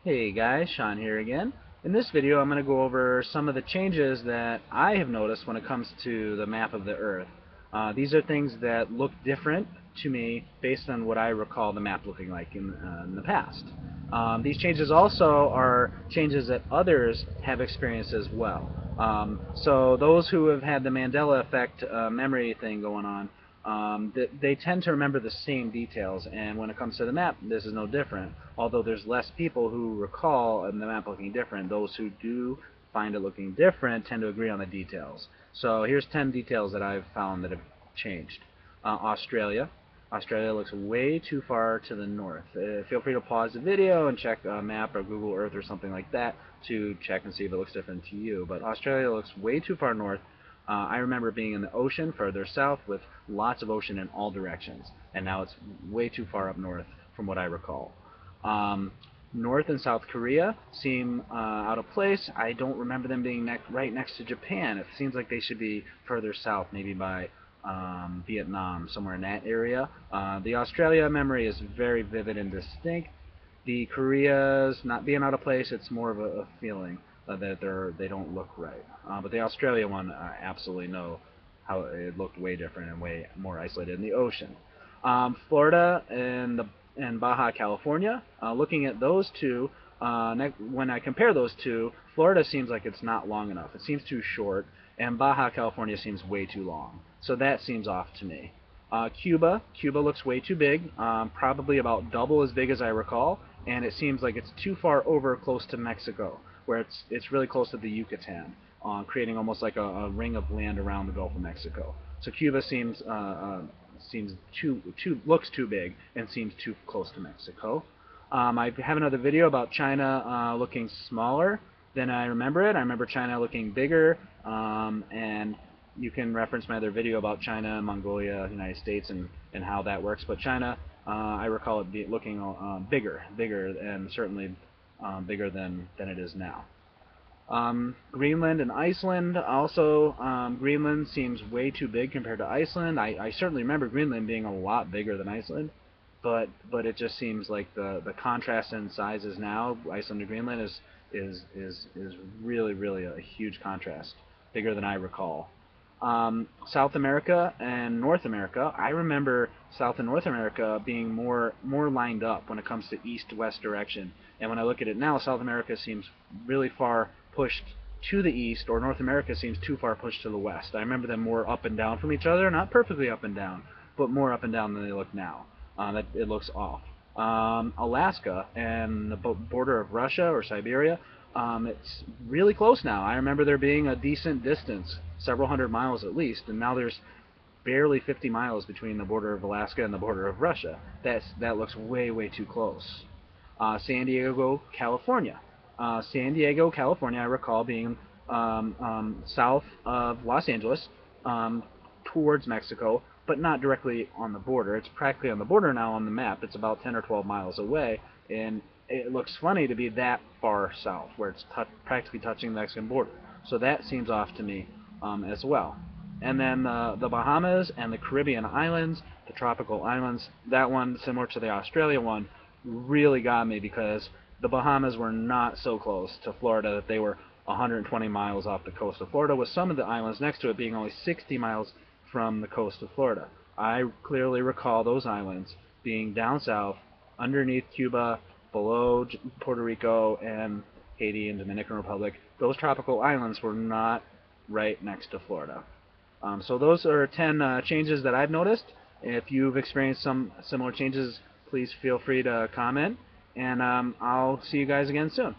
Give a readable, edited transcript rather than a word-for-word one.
Hey guys, Sean here again. In this video I'm going to go over some of the changes that I have noticed when it comes to the map of the Earth. These are things that look different to me based on what I recall the map looking like in the past. These changes also are changes that others have experienced as well. So those who have had the Mandela effect memory thing going on, they tend to remember the same details, and when it comes to the map, this is no different. Although there's less people who recall the map looking different, those who do find it looking different tend to agree on the details. So here's 10 details that I've found that have changed. Australia. Australia looks way too far to the north. Feel free to pause the video and check a map or Google Earth or something like that to check and see if it looks different to you. But Australia looks way too far north. I remember being in the ocean further south with lots of ocean in all directions, and now it's way too far up north from what I recall. North and South Korea seem out of place. I don't remember them being right next to Japan. It seems like they should be further south, maybe by Vietnam, somewhere in that area. The Australia memory is very vivid and distinct. The Koreas not being out of place, it's more of a feeling that they don't look right. But the Australia one, I absolutely know how it looked way different and way more isolated in the ocean. Florida and Baja California, looking at those two, when I compare those two, Florida seems like it's not long enough. It seems too short, and Baja California seems way too long. So that seems off to me. Cuba looks way too big, probably about double as big as I recall, and it seems like it's too far over close to Mexico, where it's really close to the Yucatan, creating almost like a ring of land around the Gulf of Mexico. So Cuba looks too big and seems too close to Mexico. I have another video about China looking smaller than I remember it. I remember China looking bigger, and you can reference my other video about China, Mongolia, United States, and how that works. But China, I recall it looking bigger, and certainly bigger than it is now. Greenland and Iceland, also, Greenland seems way too big compared to Iceland. I certainly remember Greenland being a lot bigger than Iceland, but it just seems like the contrast in sizes now, Iceland to Greenland, is really a huge contrast, bigger than I recall. South America and North America, I remember South and North America being more lined up when it comes to east-west direction. And when I look at it now, South America seems really far pushed to the east, or North America seems too far pushed to the west. I remember them more up and down from each other, not perfectly up and down, but more up and down than they look now. It looks off. Alaska and the border of Russia or Siberia, it's really close now. I remember there being a decent distance, several hundred miles at least, and now there's barely 50 miles between the border of Alaska and the border of Russia. That looks way too close. San Diego, California. San Diego, California, I recall being south of Los Angeles, towards Mexico, but not directly on the border. It's practically on the border now on the map. It's about 10 or 12 miles away, and it looks funny to be that far south, where it's practically touching the Mexican border. So that seems off to me as well. And then the Bahamas and the Caribbean islands, the tropical islands, that one, similar to the Australia one, really got me because the Bahamas were not so close to Florida that they were 120 miles off the coast of Florida, with some of the islands next to it being only 60 miles from the coast of Florida. I clearly recall those islands being down south, underneath Cuba, below Puerto Rico and Haiti and Dominican Republic. Those tropical islands were not right next to Florida. So those are 10 changes that I've noticed. If you've experienced some similar changes, please feel free to comment, and I'll see you guys again soon.